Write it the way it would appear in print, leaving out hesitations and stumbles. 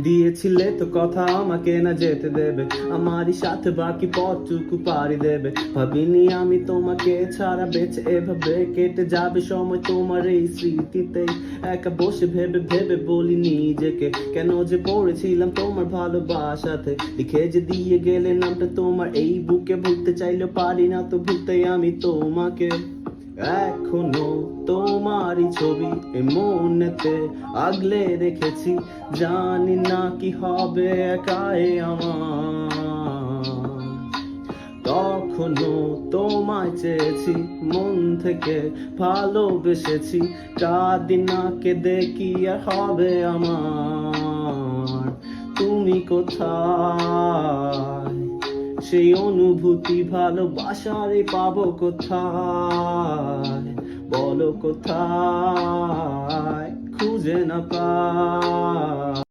দিয়েছিলে তো কথা আমাকে না যেতে দেবে, আমারই সাথে বাকি পথটুকু পাড়ি দেবে। ভাবিনি আমি তোমাকে ছাড়া বেঁচে এভাবে কেটে যাবে সময় তোমার এই স্মৃতিতেই। একা বসে ভেবে ভেবে বলি নিজেকে, কেন যে পড়েছিলাম তোমার ভালোবাসাতে। লিখে যে দিয়ে গেলে নামটা তোমার এই বুকে, ভুলতে চাইলেও পারি না তো ভুলতে আমি তোমাকে। এখনো তোমারই ছবি এ মনেতে আগলে রেখেছি, জানি না কি হবে একাই আমার। তখনও তোমায় চেয়েছি, মন থেকে ভালোবেসেছি, কাঁদি না কেঁদে কি আর হবে আমার। তুমি কোথায়, সেই অনুভূতি ভালোবাসারে পাবো কোথায়, বলো কোথায়, খুঁজে না পাই।